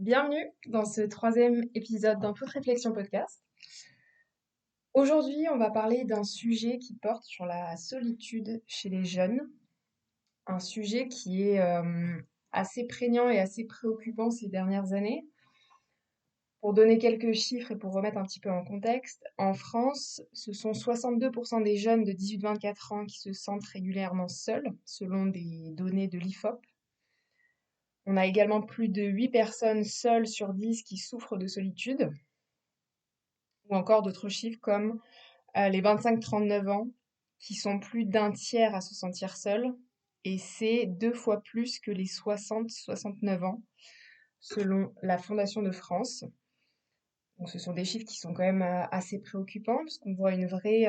Bienvenue dans ce troisième épisode d'Input Réflexion Podcast. Aujourd'hui, on va parler d'un sujet qui porte sur la solitude chez les jeunes, un sujet qui est assez prégnant et assez préoccupant ces dernières années. Pour donner quelques chiffres et pour remettre un petit peu en contexte, en France, ce sont 62% des jeunes de 18-24 ans qui se sentent régulièrement seuls, selon des données de l'IFOP. On a également plus de 8 personnes seules sur 10 qui souffrent de solitude, ou encore d'autres chiffres comme les 25-39 ans, qui sont plus d'un tiers à se sentir seuls, et c'est 2 fois plus que les 60-69 ans, selon la Fondation de France. Donc ce sont des chiffres qui sont quand même assez préoccupants, parce qu'on voit une vraie...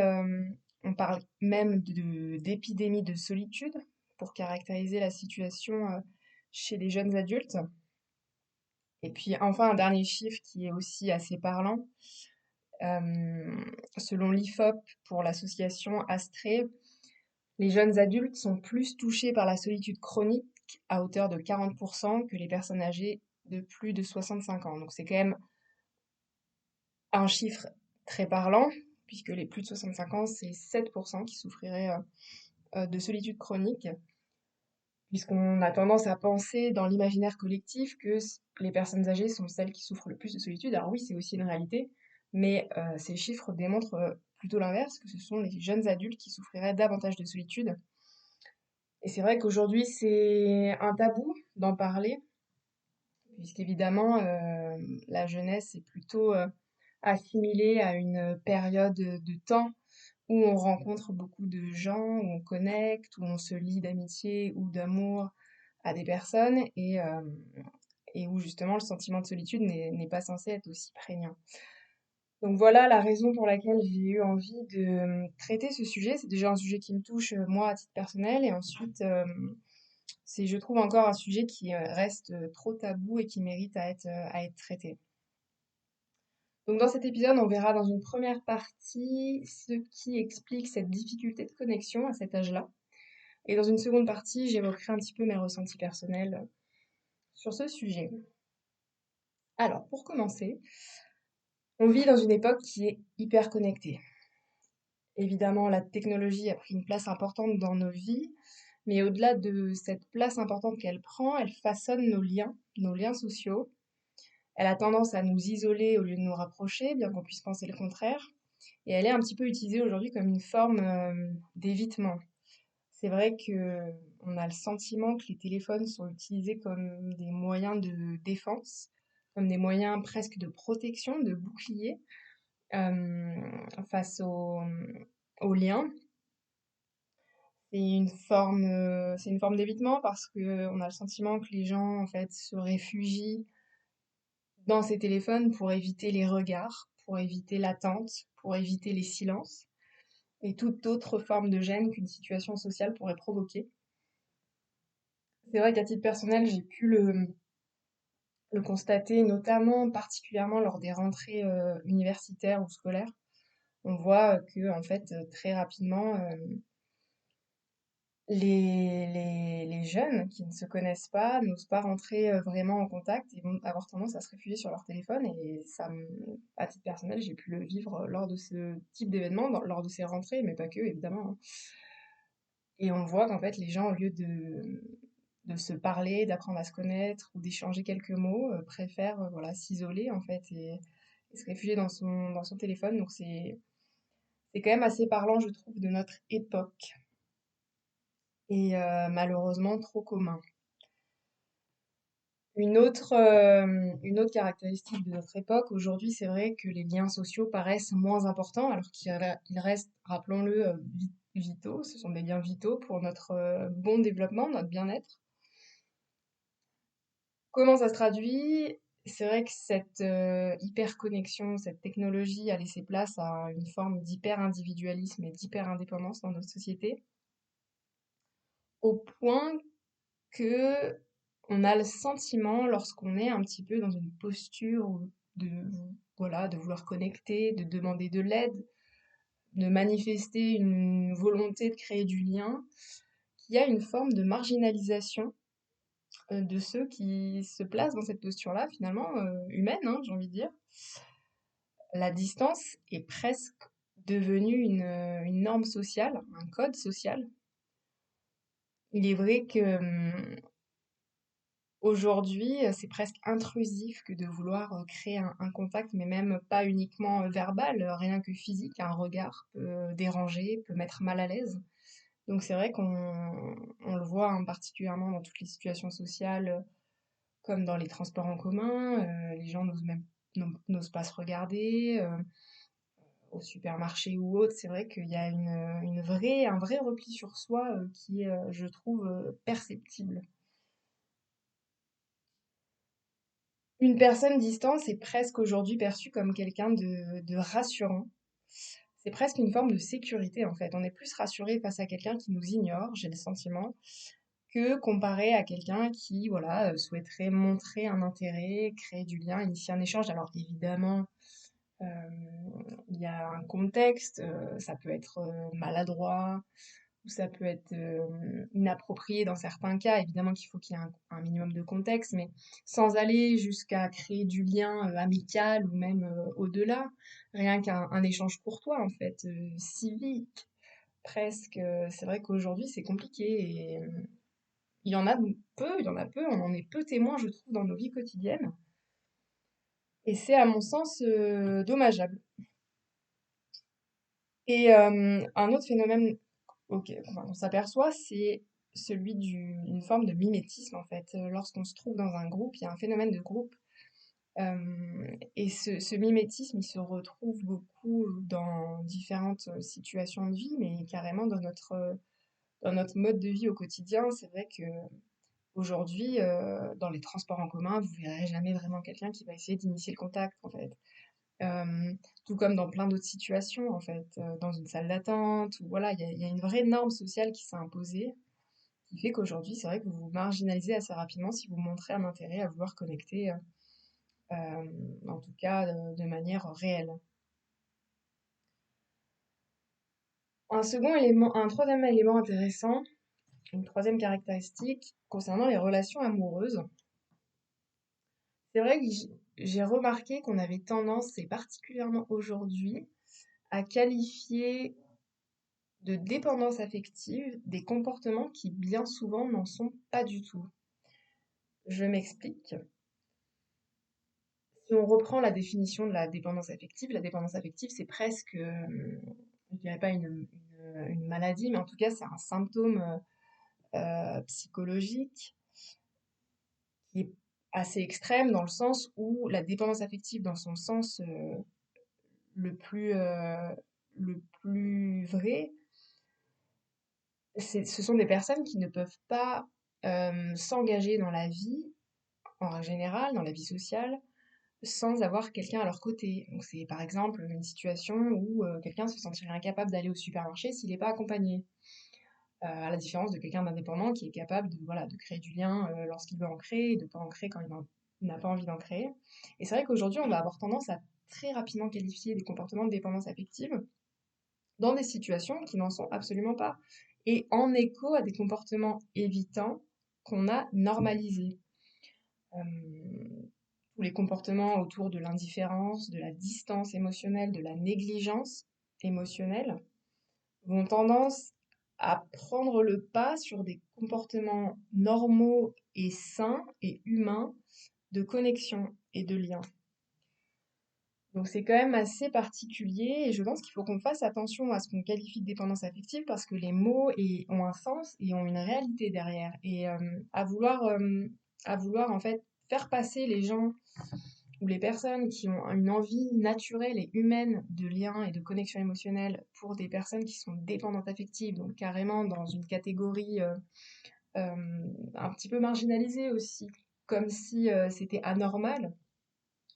on parle même d'épidémie de solitude, pour caractériser la situation chez les jeunes adultes. Et puis enfin, un dernier chiffre qui est aussi assez parlant. Selon l'IFOP, pour l'association Astrée, les jeunes adultes sont plus touchés par la solitude chronique à hauteur de 40% que les personnes âgées de plus de 65 ans. Donc c'est quand même un chiffre très parlant, puisque les plus de 65 ans, c'est 7% qui souffriraient de solitude chronique, puisqu'on a tendance à penser dans l'imaginaire collectif que les personnes âgées sont celles qui souffrent le plus de solitude. Alors oui, c'est aussi une réalité, mais ces chiffres démontrent plutôt l'inverse, que ce sont les jeunes adultes qui souffriraient davantage de solitude. Et c'est vrai qu'aujourd'hui, c'est un tabou d'en parler, puisqu'évidemment, la jeunesse est plutôt assimilée à une période de temps où on rencontre beaucoup de gens, où on connecte, où on se lie d'amitié ou d'amour à des personnes et où justement le sentiment de solitude n'est pas censé être aussi prégnant. Donc voilà la raison pour laquelle j'ai eu envie de traiter ce sujet. C'est déjà un sujet qui me touche moi à titre personnel et ensuite c'est je trouve encore un sujet qui reste trop tabou et qui mérite à être traité. Donc dans cet épisode, on verra dans une première partie ce qui explique cette difficulté de connexion à cet âge-là. Et dans une seconde partie, j'évoquerai un petit peu mes ressentis personnels sur ce sujet. Alors, pour commencer, on vit dans une époque qui est hyper connectée. Évidemment, la technologie a pris une place importante dans nos vies, mais au-delà de cette place importante qu'elle prend, elle façonne nos liens sociaux. Elle a tendance à nous isoler au lieu de nous rapprocher, bien qu'on puisse penser le contraire. Et elle est un petit peu utilisée aujourd'hui comme une forme d'évitement. C'est vrai que on a le sentiment que les téléphones sont utilisés comme des moyens de défense, comme des moyens presque de protection, de bouclier euh, face aux liens. C'est une forme d'évitement parce que on a le sentiment que les gens en fait se réfugient dans ces téléphones pour éviter les regards, pour éviter l'attente, pour éviter les silences et toute autre forme de gêne qu'une situation sociale pourrait provoquer. C'est vrai qu'à titre personnel, j'ai pu le constater, notamment particulièrement lors des rentrées universitaires ou scolaires. On voit que en fait très rapidement les jeunes qui ne se connaissent pas n'osent pas rentrer vraiment en contact et vont avoir tendance à se réfugier sur leur téléphone et à titre personnel, j'ai pu le vivre lors de ce type d'événement, lors de ces rentrées, mais pas que évidemment, hein. Et on voit qu'en fait les gens, au lieu de se parler, d'apprendre à se connaître ou d'échanger quelques mots, préfèrent voilà, s'isoler en fait et se réfugier dans son téléphone. Donc c'est quand même assez parlant, je trouve, de notre époque et malheureusement trop commun. Une autre caractéristique de notre époque, aujourd'hui, c'est vrai que les liens sociaux paraissent moins importants, alors qu'ils restent, rappelons-le, vitaux. Ce sont des liens vitaux pour notre bon développement, notre bien-être. Comment ça se traduit? C'est vrai que cette hyper-connexion, cette technologie a laissé place à une forme d'hyper-individualisme et d'hyper-indépendance dans notre société, au point que on a le sentiment, lorsqu'on est un petit peu dans une posture de, voilà, de vouloir connecter, de demander de l'aide, de manifester une volonté de créer du lien, qu'il y a une forme de marginalisation de ceux qui se placent dans cette posture-là, finalement, humaine, hein, j'ai envie de dire. La distance est presque devenue une norme sociale, un code social. Il est vrai que aujourd'hui, c'est presque intrusif que de vouloir créer un contact, mais même pas uniquement verbal, rien que physique. Un regard peut déranger, peut mettre mal à l'aise. Donc c'est vrai qu'on le voit hein, particulièrement dans toutes les situations sociales, comme dans les transports en commun. Les gens n'osent pas se regarder. Au supermarché ou autre, c'est vrai qu'il y a un vrai repli sur soi qui est, je trouve, perceptible. Une personne distante est presque aujourd'hui perçue comme quelqu'un de rassurant. C'est presque une forme de sécurité en fait. On est plus rassuré face à quelqu'un qui nous ignore, j'ai le sentiment, que comparé à quelqu'un qui, voilà, souhaiterait montrer un intérêt, créer du lien, initier un échange. Alors évidemment, euh, il y a un contexte, ça peut être maladroit, ou ça peut être inapproprié dans certains cas. Évidemment qu'il faut qu'il y ait un minimum de contexte, mais sans aller jusqu'à créer du lien amical ou même au-delà. Rien qu'un un échange courtois, en fait, civique, presque. C'est vrai qu'aujourd'hui, c'est compliqué et il y en a peu, on en est peu témoins, je trouve, dans nos vies quotidiennes. Et c'est, à mon sens, dommageable. Et un autre phénomène enfin, on s'aperçoit, c'est celui d'une forme de mimétisme en fait. Lorsqu'on se trouve dans un groupe, il y a un phénomène de groupe. Et ce mimétisme, il se retrouve beaucoup dans différentes situations de vie, mais carrément dans notre mode de vie au quotidien. C'est vrai que aujourd'hui, dans les transports en commun, vous verrez jamais vraiment quelqu'un qui va essayer d'initier le contact en fait. Euh, Tout comme dans plein d'autres situations, en fait, dans une salle d'attente, ou voilà, il y a une vraie norme sociale qui s'est imposée, qui fait qu'aujourd'hui, c'est vrai que vous vous marginalisez assez rapidement si vous montrez un intérêt à vouloir connecter, en tout cas de manière réelle. Un troisième élément intéressant, une troisième caractéristique concernant les relations amoureuses, c'est vrai que j'ai remarqué qu'on avait tendance, et particulièrement aujourd'hui, à qualifier de dépendance affective des comportements qui bien souvent n'en sont pas du tout. Je m'explique. Si on reprend la définition de la dépendance affective, c'est presque, je dirais pas une maladie, mais en tout cas, c'est un symptôme psychologique qui est assez extrême dans le sens où la dépendance affective, dans son sens le plus, euh, le plus vrai, ce sont des personnes qui ne peuvent pas s'engager dans la vie en règle générale, dans la vie sociale, sans avoir quelqu'un à leur côté. Donc c'est par exemple une situation où quelqu'un se sentirait incapable d'aller au supermarché s'il n'est pas accompagné, à la différence de quelqu'un d'indépendant qui est capable de, voilà, de créer du lien lorsqu'il veut en créer, et de ne pas en créer quand il n'a pas envie d'en créer. Et c'est vrai qu'aujourd'hui, on va avoir tendance à très rapidement qualifier des comportements de dépendance affective dans des situations qui n'en sont absolument pas, et en écho à des comportements évitants qu'on a normalisés. Tous les comportements autour de l'indifférence, de la distance émotionnelle, de la négligence émotionnelle vont tendance à prendre le pas sur des comportements normaux et sains et humains de connexion et de lien. Donc c'est quand même assez particulier et je pense qu'il faut qu'on fasse attention à ce qu'on qualifie de dépendance affective parce que les mots ont un sens et ont une réalité derrière. Et à vouloir en fait faire passer les gens ou les personnes qui ont une envie naturelle et humaine de lien et de connexion émotionnelle pour des personnes qui sont dépendantes affectives, donc carrément dans une catégorie un petit peu marginalisée aussi, comme si c'était anormal,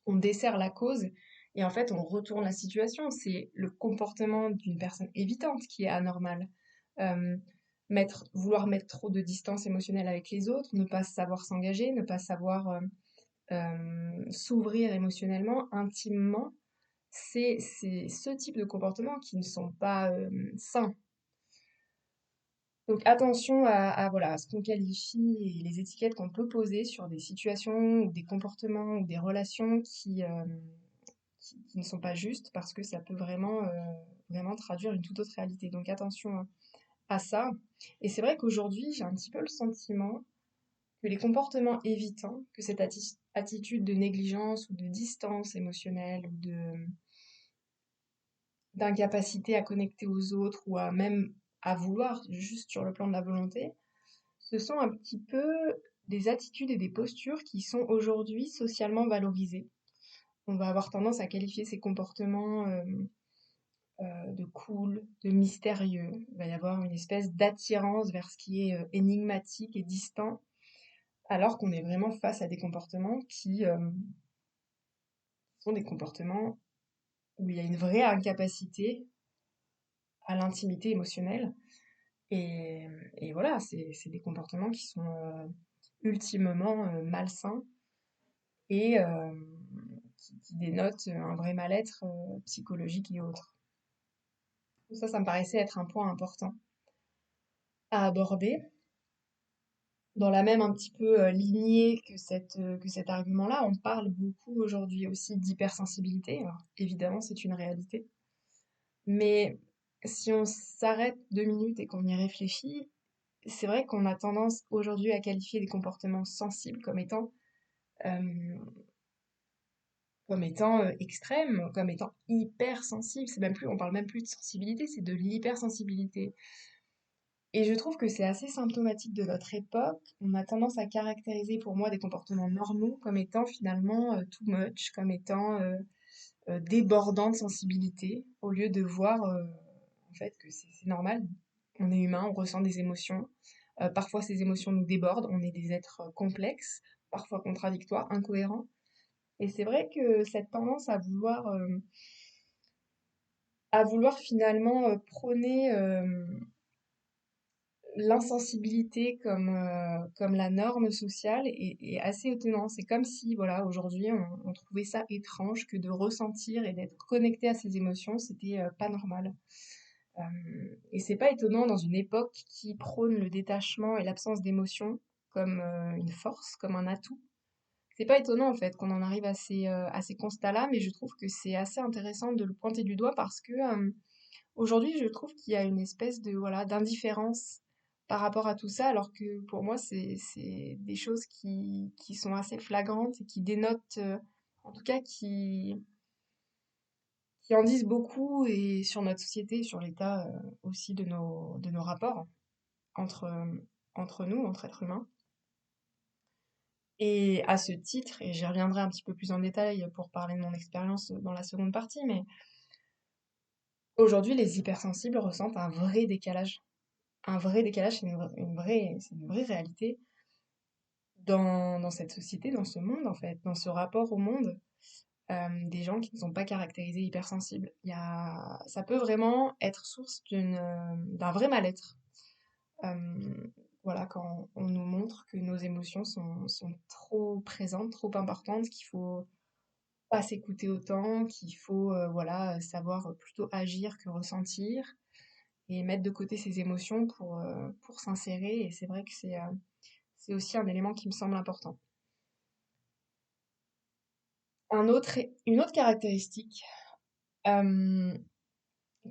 on dessert la cause et en fait on retourne la situation. C'est le comportement d'une personne évitante qui est anormal. Euh, Vouloir mettre trop de distance émotionnelle avec les autres, ne pas savoir s'engager, ne pas savoir s'ouvrir émotionnellement, intimement, c'est ce type de comportements qui ne sont pas sains. Donc attention voilà, à ce qu'on qualifie et les étiquettes qu'on peut poser sur des situations ou des comportements ou des relations qui ne sont pas justes parce que ça peut vraiment traduire une toute autre réalité. Donc attention à ça. Et c'est vrai qu'aujourd'hui, j'ai un petit peu le sentiment que les comportements évitants, que cette attitude de négligence ou de distance émotionnelle ou d'incapacité à connecter aux autres ou à même à vouloir, juste sur le plan de la volonté, ce sont un petit peu des attitudes et des postures qui sont aujourd'hui socialement valorisées. On va avoir tendance à qualifier ces comportements de cool, de mystérieux. Il va y avoir une espèce d'attirance vers ce qui est énigmatique et distant, alors qu'on est vraiment face à des comportements qui sont des comportements où il y a une vraie incapacité à l'intimité émotionnelle. Et, et voilà, c'est des comportements qui sont ultimement malsains et qui dénotent un vrai mal-être psychologique et autres. Ça me paraissait être un point important à aborder. Dans la même un petit peu lignée que cet argument-là, on parle beaucoup aujourd'hui aussi d'hypersensibilité. Alors, évidemment, c'est une réalité. Mais si on s'arrête 2 minutes et qu'on y réfléchit, c'est vrai qu'on a tendance aujourd'hui à qualifier des comportements sensibles euh, comme étant extrêmes, comme étant hypersensibles. C'est même plus, on parle même plus de sensibilité, c'est de l'hypersensibilité. Et je trouve que c'est assez symptomatique de notre époque. On a tendance à caractériser pour moi des comportements normaux comme étant finalement too much, comme étant débordant de sensibilité, au lieu de voir en fait que c'est normal. On est humain, on ressent des émotions. Parfois ces émotions nous débordent, on est des êtres complexes, parfois contradictoires, incohérents. Et c'est vrai que cette tendance à vouloir finalement prôner l'insensibilité comme la norme sociale est assez étonnant. C'est comme si, voilà, aujourd'hui, on trouvait ça étrange que de ressentir et d'être connecté à ses émotions, c'était pas normal. Euh, et c'est pas étonnant dans une époque qui prône le détachement et l'absence d'émotions comme une force, comme un atout. C'est pas étonnant en fait qu'on en arrive à ces constats-là, mais je trouve que c'est assez intéressant de le pointer du doigt parce que aujourd'hui, je trouve qu'il y a une espèce de voilà d'indifférence par rapport à tout ça, alors que pour moi, c'est des choses qui sont assez flagrantes et qui dénotent, en tout cas, qui en disent beaucoup et sur notre société, sur l'état aussi de nos rapports entre, entre nous, entre êtres humains. Et à ce titre, et j'y reviendrai un petit peu plus en détail pour parler de mon expérience dans la seconde partie, mais aujourd'hui, les hypersensibles ressentent un vrai décalage, c'est une vraie réalité dans cette société, dans ce monde en fait, dans ce rapport au monde, des gens qui ne sont pas caractérisés hypersensibles. Ça peut vraiment être source d'un vrai mal-être. Voilà, quand on nous montre que nos émotions sont trop présentes, trop importantes, qu'il faut pas s'écouter autant, qu'il faut voilà, savoir plutôt agir que ressentir et mettre de côté ses émotions pour s'insérer. Et c'est vrai que c'est aussi un élément qui me semble important. Une autre caractéristique euh,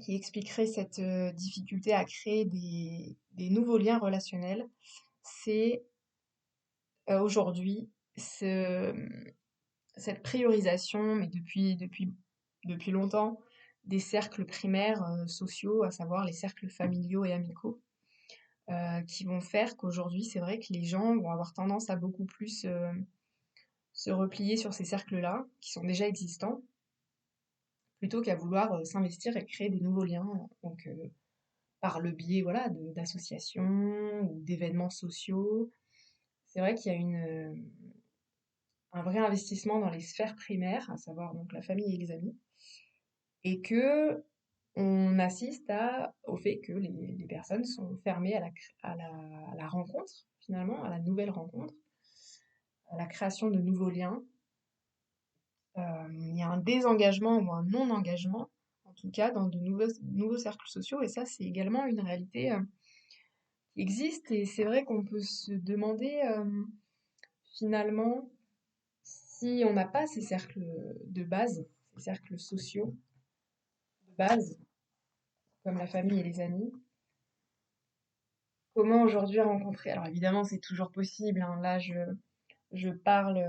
qui expliquerait cette difficulté à créer des nouveaux liens relationnels, c'est aujourd'hui cette priorisation, mais depuis longtemps, des cercles primaires sociaux, à savoir les cercles familiaux et amicaux, qui vont faire qu'aujourd'hui, c'est vrai que les gens vont avoir tendance à beaucoup plus se replier sur ces cercles-là, qui sont déjà existants, plutôt qu'à vouloir s'investir et créer des nouveaux liens, donc par le biais voilà, d'associations ou d'événements sociaux. C'est vrai qu'il y a un vrai investissement dans les sphères primaires, à savoir donc la famille et les amis, et que on assiste au fait que les personnes sont fermées à la rencontre, finalement, à la nouvelle rencontre, à la création de nouveaux liens. Il y a un désengagement ou un non-engagement, en tout cas, dans de nouveaux cercles sociaux, et ça, c'est également une réalité qui existent. Et c'est vrai qu'on peut se demander finalement si on n'a pas ces cercles de base, ces cercles sociaux de base, comme la famille et les amis, comment aujourd'hui rencontrer? Alors évidemment, c'est toujours possible, hein. Là, je parle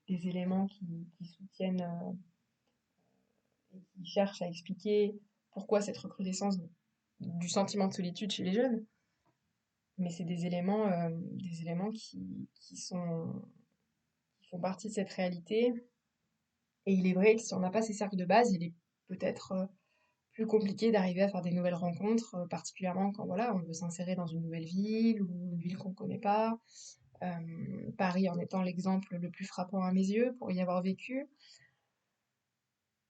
des éléments qui soutiennent et qui cherchent à expliquer pourquoi cette recrudescence du sentiment de solitude chez les jeunes. Mais c'est des éléments qui font partie de cette réalité. Et il est vrai que si on n'a pas ces cercles de base, il est peut-être plus compliqué d'arriver à faire des nouvelles rencontres, particulièrement quand voilà, on veut s'insérer dans une nouvelle ville ou une ville qu'on ne connaît pas. Paris en étant l'exemple le plus frappant à mes yeux pour y avoir vécu.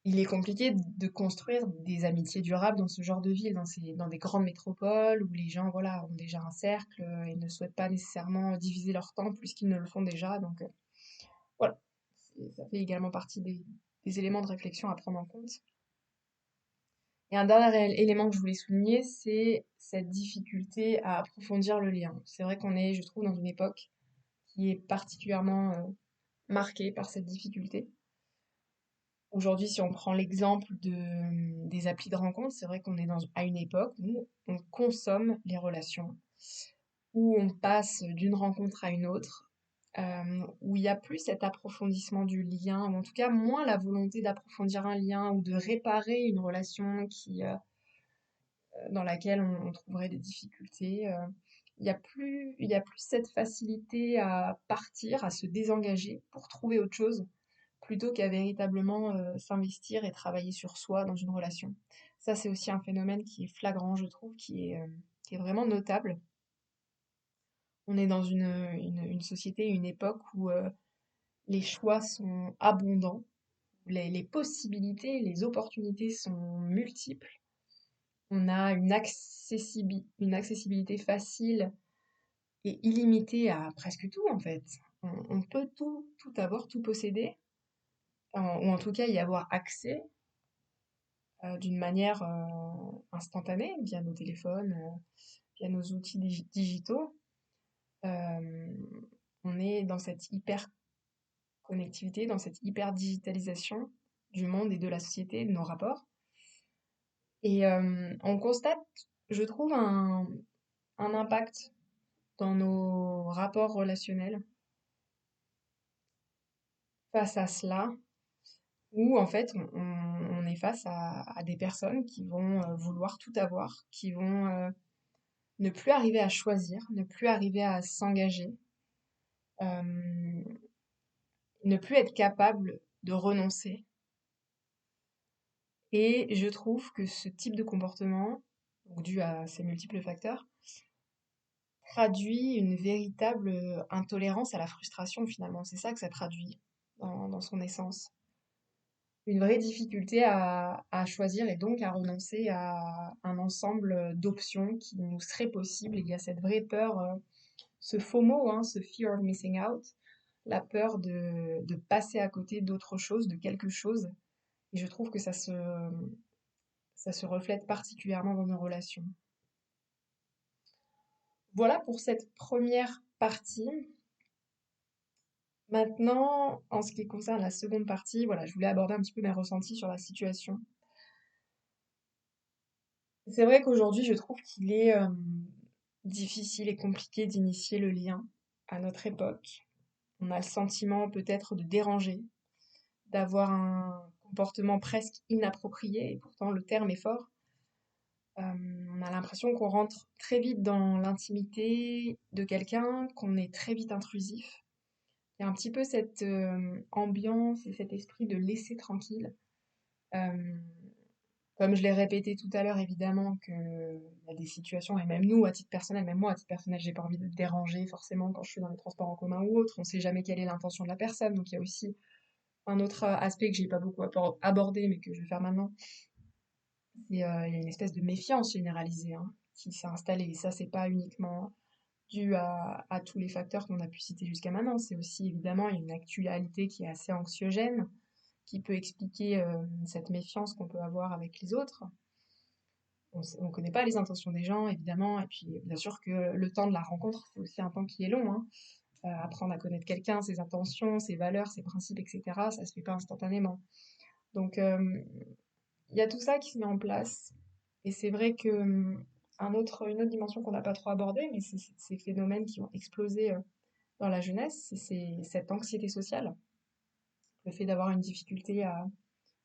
Il est compliqué de construire des amitiés durables dans ce genre de ville, dans des grandes métropoles où les gens voilà, ont déjà un cercle et ne souhaitent pas nécessairement diviser leur temps plus qu'ils ne le font déjà. Donc voilà, ça fait également partie des éléments de réflexion à prendre en compte. Et un dernier élément que je voulais souligner, c'est cette difficulté à approfondir le lien. C'est vrai qu'on est, je trouve, dans une époque qui est particulièrement marquée par cette difficulté. Aujourd'hui, si on prend l'exemple des applis de rencontre, c'est vrai qu'on est à une époque où on consomme les relations, où on passe d'une rencontre à une autre, où il y a plus cet approfondissement du lien, ou en tout cas moins la volonté d'approfondir un lien ou de réparer une relation dans laquelle on trouverait des difficultés. Il y a plus cette facilité à partir, à se désengager pour trouver autre chose, plutôt qu'à véritablement s'investir et travailler sur soi dans une relation. Ça, c'est aussi un phénomène qui est flagrant, je trouve, qui est vraiment notable. On est dans une société, une époque où les choix sont abondants, les possibilités, les opportunités sont multiples. On a une accessibilité facile et illimitée à presque tout, en fait. On peut tout avoir, tout posséder, ou en tout cas y avoir accès d'une manière instantanée via nos téléphones, via nos outils digitaux. Euh, on est dans cette hyper connectivité, dans cette hyper digitalisation du monde et de la société, de nos rapports. Et on constate, je trouve, un impact dans nos rapports relationnels face à cela, où en fait on est face à des personnes qui vont vouloir tout avoir, qui vont ne plus arriver à choisir, ne plus arriver à s'engager, euh, ne plus être capable de renoncer. Et je trouve que ce type de comportement, donc dû à ces multiples facteurs, traduit une véritable intolérance à la frustration finalement. C'est ça que ça traduit dans son essence. Une vraie difficulté à choisir et donc à renoncer à un ensemble d'options qui nous seraient possibles. Il y a cette vraie peur, ce FOMO, hein, ce fear of missing out, la peur de passer à côté d'autre chose, de quelque chose. Et je trouve que ça se reflète particulièrement dans nos relations. Voilà pour cette première partie. Maintenant, en ce qui concerne la seconde partie, voilà, je voulais aborder un petit peu mes ressentis sur la situation. C'est vrai qu'aujourd'hui, je trouve qu'il est difficile et compliqué d'initier le lien à notre époque. On a le sentiment peut-être de déranger, d'avoir un comportement presque inapproprié, et pourtant le terme est fort. On a l'impression qu'on rentre très vite dans l'intimité de quelqu'un, qu'on est très vite intrusif. Il y a un petit peu cette ambiance et cet esprit de laisser tranquille. Euh, Comme je l'ai répété tout à l'heure, évidemment, qu'il y a des situations, et même nous, à titre personnel, même moi, à titre personnel, j'ai pas envie de déranger forcément quand je suis dans les transports en commun ou autre. On sait jamais quelle est l'intention de la personne. Donc il y a aussi un autre aspect que j'ai pas beaucoup abordé, mais que je vais faire maintenant. C'est il y a une espèce de méfiance généralisée hein, qui s'est installée. Et ça, c'est pas uniquement dû à tous les facteurs qu'on a pu citer jusqu'à maintenant. C'est aussi évidemment une actualité qui est assez anxiogène, qui peut expliquer cette méfiance qu'on peut avoir avec les autres. on connaît pas les intentions des gens, évidemment, et puis bien sûr que le temps de la rencontre, c'est aussi un temps qui est long, hein. Apprendre à connaître quelqu'un, ses intentions, ses valeurs, ses principes, etc., ça se fait pas instantanément. Donc, il y a tout ça qui se met en place. Et c'est vrai que une autre dimension qu'on n'a pas trop abordée, mais c'est ces phénomènes qui ont explosé dans la jeunesse, c'est cette anxiété sociale, le fait d'avoir une difficulté à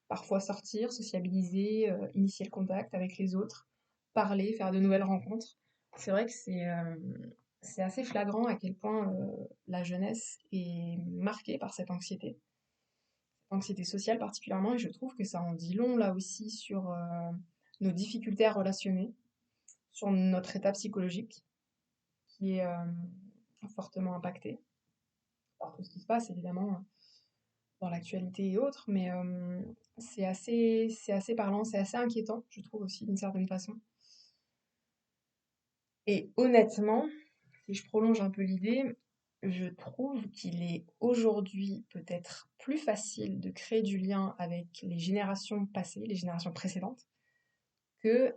parfois sortir, sociabiliser, initier le contact avec les autres, parler, faire de nouvelles rencontres. C'est vrai que c'est assez flagrant à quel point la jeunesse est marquée par cette anxiété sociale particulièrement, et je trouve que ça en dit long là aussi sur nos difficultés à relationner, sur notre état psychologique qui est fortement impacté par tout ce qui se passe évidemment dans l'actualité et autres, mais c'est assez parlant, c'est assez inquiétant, je trouve aussi d'une certaine façon. Et honnêtement, si je prolonge un peu l'idée, je trouve qu'il est aujourd'hui peut-être plus facile de créer du lien avec les générations passées, les générations précédentes, que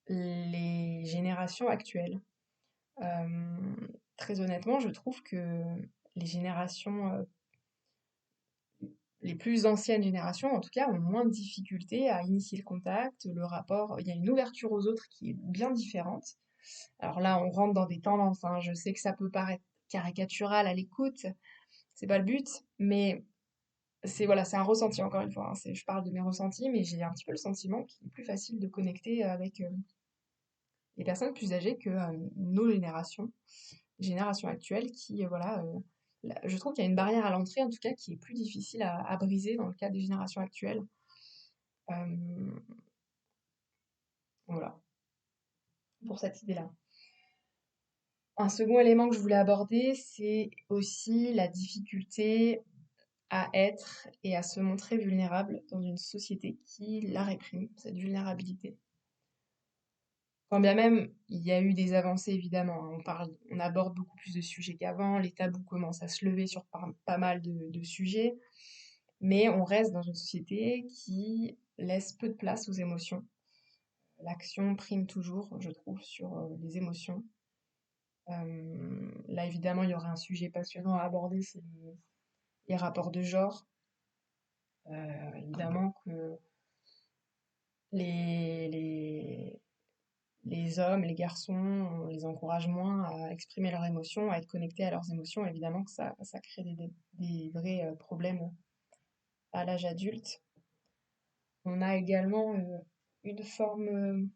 les générations actuelles. Euh, Très honnêtement, je trouve que les générations, les plus anciennes générations, en tout cas, ont moins de difficultés à initier le contact, le rapport. Il y a une ouverture aux autres qui est bien différente. Alors là, on rentre dans des tendances, hein. Je sais que ça peut paraître caricatural à l'écoute, c'est pas le but, mais c'est voilà, c'est un ressenti encore une fois, hein. Je parle de mes ressentis, mais j'ai un petit peu le sentiment qu'il est plus facile de connecter avec les personnes plus âgées que nos générations, les générations actuelles qui, voilà, je trouve qu'il y a une barrière à l'entrée, en tout cas, qui est plus difficile à briser dans le cas des générations actuelles. Euh, voilà, pour cette idée-là. Un second élément que je voulais aborder, c'est aussi la difficulté à être et à se montrer vulnérable dans une société qui la réprime, cette vulnérabilité. Quand bien même il y a eu des avancées évidemment, hein, on aborde beaucoup plus de sujets qu'avant, les tabous commencent à se lever sur pas mal de sujets, mais on reste dans une société qui laisse peu de place aux émotions. L'action prime toujours, je trouve, sur les émotions. Là évidemment il y aurait un sujet passionnant à aborder, c'est les rapports de genre. Évidemment que les, les, les hommes, les garçons, on les encourage moins à exprimer leurs émotions, à être connectés à leurs émotions. Évidemment que ça crée des vrais problèmes à l'âge adulte. On a également une forme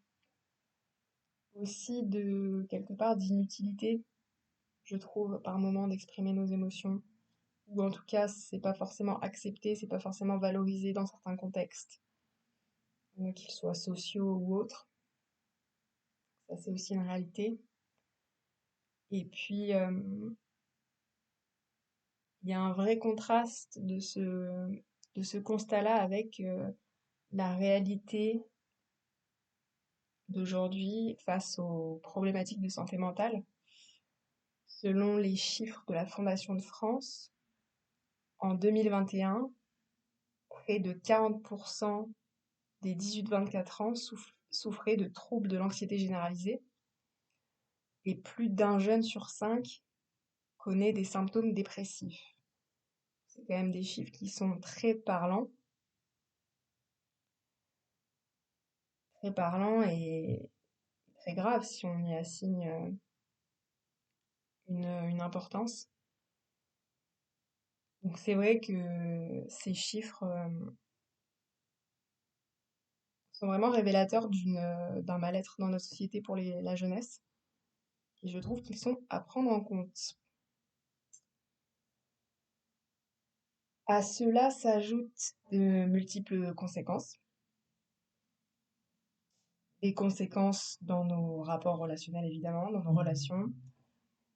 aussi de, quelque part, d'inutilité, je trouve, par moment d'exprimer nos émotions. Ou en tout cas, c'est pas forcément accepté, c'est pas forcément valorisé dans certains contextes, qu'ils soient sociaux ou autres. Ça, c'est aussi une réalité. Et puis, il y a un vrai contraste de ce constat-là avec la réalité d'aujourd'hui face aux problématiques de santé mentale. Selon les chiffres de la Fondation de France, en 2021, près de 40% des 18-24 ans souffraient de troubles de l'anxiété généralisée et plus d'un jeune sur cinq connaît des symptômes dépressifs. C'est quand même des chiffres qui sont très parlants et très graves si on y assigne une importance. Donc c'est vrai que ces chiffres sont vraiment révélateurs d'un mal-être dans notre société pour la jeunesse. Et je trouve qu'ils sont à prendre en compte. À cela s'ajoutent de multiples conséquences. Des conséquences dans nos rapports relationnels, évidemment, dans nos relations,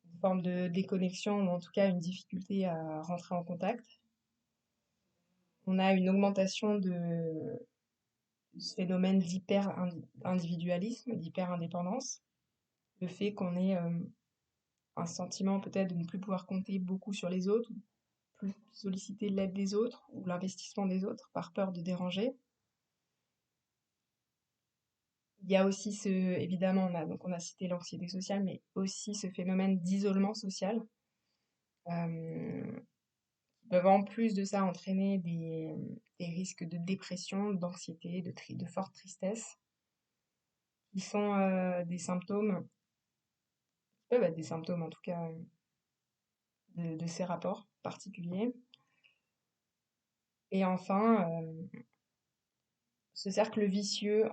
une forme de déconnexion ou en tout cas une difficulté à rentrer en contact. On a une augmentation de ce phénomène d'hyper-individualisme, d'hyper-indépendance. Le fait qu'on ait un sentiment peut-être de ne plus pouvoir compter beaucoup sur les autres, plus solliciter l'aide des autres ou l'investissement des autres par peur de déranger. Il y a aussi évidemment, on a cité l'anxiété sociale, mais aussi ce phénomène d'isolement social, euh, qui peuvent en plus de ça entraîner des risques de dépression, d'anxiété, de forte tristesse, qui sont des symptômes, qui peuvent être des symptômes en tout cas de ces rapports particuliers. Et enfin, ce cercle vicieux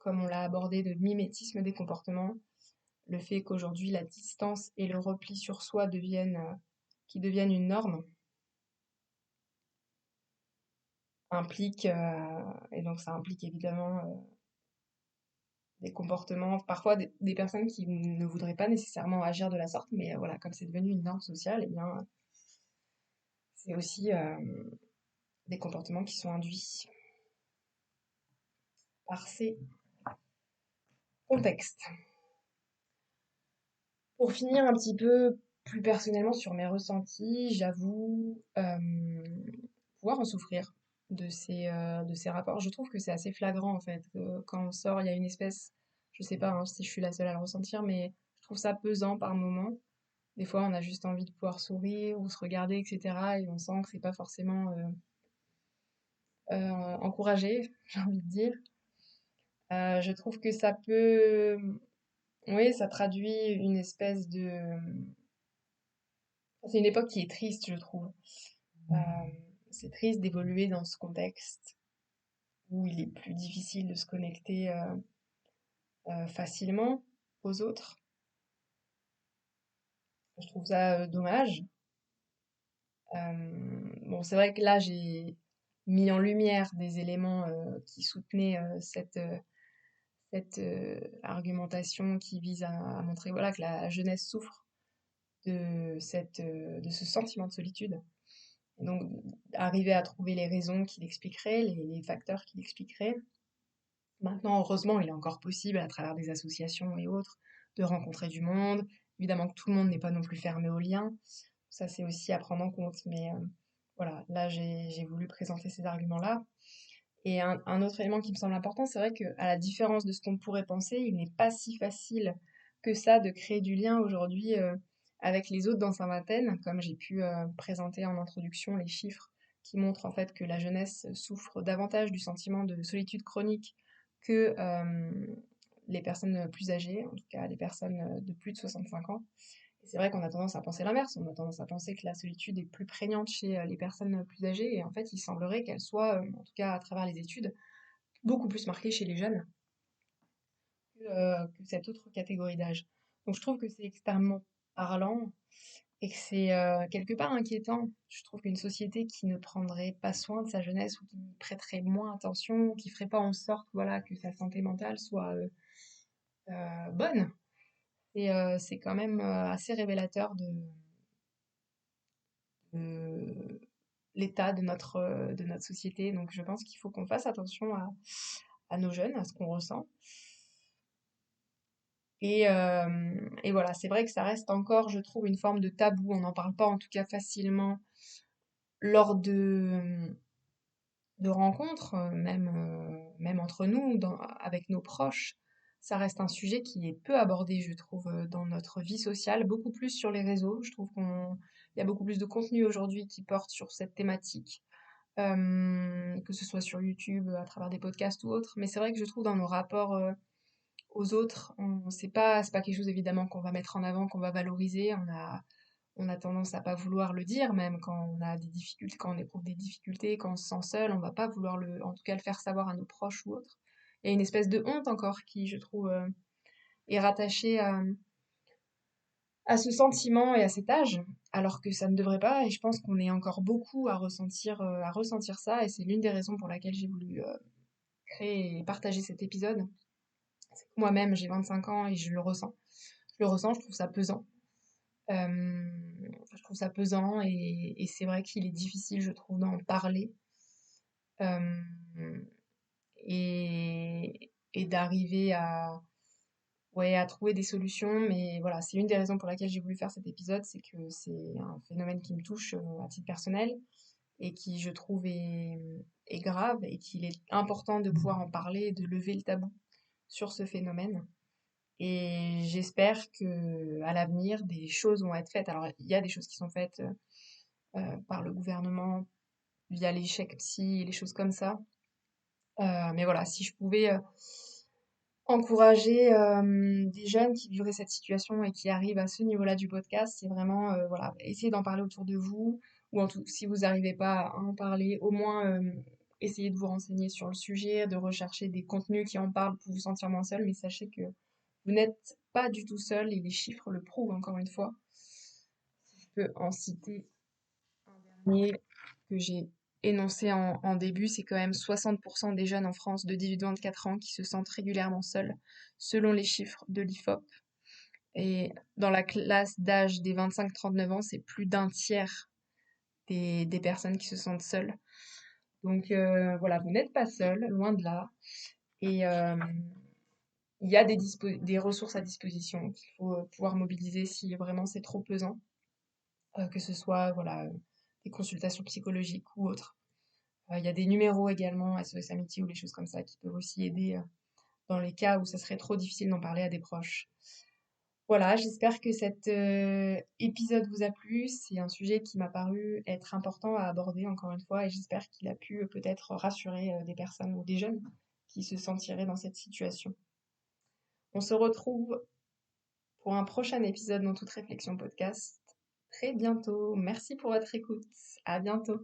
comme on l'a abordé, de mimétisme des comportements, le fait qu'aujourd'hui la distance et le repli sur soi qui deviennent une norme, et donc ça implique évidemment des comportements, parfois des personnes qui ne voudraient pas nécessairement agir de la sorte, mais voilà, comme c'est devenu une norme sociale, eh bien, c'est aussi des comportements qui sont induits par ces contextes. Pour finir un petit peu plus personnellement sur mes ressentis, j'avoue pouvoir en souffrir de ces rapports. Je trouve que c'est assez flagrant en fait. Quand on sort, il y a une espèce, je sais pas hein, si je suis la seule à le ressentir, mais je trouve ça pesant par moments. Des fois, on a juste envie de pouvoir sourire ou se regarder, etc. Et on sent que c'est pas forcément encouragé, j'ai envie de dire. Je trouve que ça peut, oui, ça traduit une espèce de, c'est une époque qui est triste, je trouve. Euh, c'est triste d'évoluer dans ce contexte où il est plus difficile de se connecter facilement aux autres. Je trouve ça dommage. Bon, c'est vrai que là, j'ai mis en lumière des éléments qui soutenaient cette argumentation qui vise à montrer voilà, que la jeunesse souffre de ce sentiment de solitude. Et donc, arriver à trouver les raisons qui l'expliqueraient, les facteurs qui l'expliqueraient. Maintenant, heureusement, il est encore possible, à travers des associations et autres, de rencontrer du monde. Évidemment que tout le monde n'est pas non plus fermé aux liens. Ça, c'est aussi à prendre en compte. Mais voilà, là, j'ai voulu présenter ces arguments-là. Et un autre élément qui me semble important, c'est vrai qu'à la différence de ce qu'on pourrait penser, il n'est pas si facile que ça de créer du lien aujourd'hui avec les autres dans sa vingtaine, comme j'ai pu présenter en introduction les chiffres qui montrent en fait que la jeunesse souffre davantage du sentiment de solitude chronique que les personnes plus âgées, en tout cas les personnes de plus de 65 ans. Et c'est vrai qu'on a tendance à penser l'inverse, on a tendance à penser que la solitude est plus prégnante chez les personnes plus âgées, et en fait il semblerait qu'elle soit, en tout cas à travers les études, beaucoup plus marquée chez les jeunes que cette autre catégorie d'âge. Donc je trouve que c'est extrêmement parlant et que c'est quelque part inquiétant. Je trouve qu'une société qui ne prendrait pas soin de sa jeunesse ou qui y prêterait moins attention, qui ferait pas en sorte voilà, que sa santé mentale soit bonne, c'est quand même assez révélateur de l'état de notre société. Donc je pense qu'il faut qu'on fasse attention à nos jeunes, à ce qu'on ressent. Et voilà, c'est vrai que ça reste encore, je trouve, une forme de tabou. On n'en parle pas en tout cas facilement lors de rencontres, même entre nous, avec nos proches. Ça reste un sujet qui est peu abordé, je trouve, dans notre vie sociale, beaucoup plus sur les réseaux. Je trouve il y a beaucoup plus de contenu aujourd'hui qui porte sur cette thématique, que ce soit sur YouTube, à travers des podcasts ou autres. Mais c'est vrai que je trouve dans nos rapports aux autres, c'est pas quelque chose évidemment qu'on va mettre en avant, qu'on va valoriser. On a tendance à pas vouloir le dire, même quand on a des difficultés, quand on éprouve des difficultés, quand on se sent seul, on va pas vouloir en tout cas le faire savoir à nos proches ou autres. Il y a une espèce de honte encore qui, je trouve, est rattachée à ce sentiment et à cet âge, alors que ça ne devrait pas. Et je pense qu'on est encore beaucoup à ressentir ça. Et c'est l'une des raisons pour laquelle j'ai voulu créer et partager cet épisode. C'est que moi-même, j'ai 25 ans et je le ressens. Je le ressens, je trouve ça pesant. Je trouve ça pesant et c'est vrai qu'il est difficile, je trouve, d'en parler euh, et d'arriver ouais, à trouver des solutions. Mais voilà, c'est une des raisons pour laquelle j'ai voulu faire cet épisode, c'est que c'est un phénomène qui me touche à titre personnel et qui, je trouve, est est grave et qu'il est important de pouvoir en parler et de lever le tabou sur ce phénomène. Et j'espère que à l'avenir, des choses vont être faites. Alors, il y a des choses qui sont faites par le gouvernement via les chèques psy et les choses comme ça. Mais voilà, si je pouvais encourager des jeunes qui vivraient cette situation et qui arrivent à ce niveau-là du podcast, c'est vraiment voilà, essayer d'en parler autour de vous, ou en tout, si vous n'arrivez pas à en parler, au moins essayez de vous renseigner sur le sujet, de rechercher des contenus qui en parlent pour vous sentir moins seul, mais sachez que vous n'êtes pas du tout seul et les chiffres le prouvent encore une fois. Si je peux en citer un dernier que j'ai énoncé en début, c'est quand même 60% des jeunes en France de 18-24 ans qui se sentent régulièrement seuls, selon les chiffres de l'IFOP. Et dans la classe d'âge des 25-39 ans, c'est plus d'un tiers des personnes qui se sentent seules. Donc voilà, vous n'êtes pas seul, loin de là. Et il y a des ressources à disposition qu'il faut pouvoir mobiliser si vraiment c'est trop pesant, que ce soit voilà, des consultations psychologiques ou autres. Il y a des numéros également, SOS Amitié ou les choses comme ça, qui peuvent aussi aider dans les cas où ça serait trop difficile d'en parler à des proches. Voilà, j'espère que cet épisode vous a plu. C'est un sujet qui m'a paru être important à aborder encore une fois et j'espère qu'il a pu peut-être rassurer des personnes ou des jeunes qui se sentiraient dans cette situation. On se retrouve pour un prochain épisode dans Toute Réflexion Podcast très bientôt. Merci pour votre écoute. À bientôt.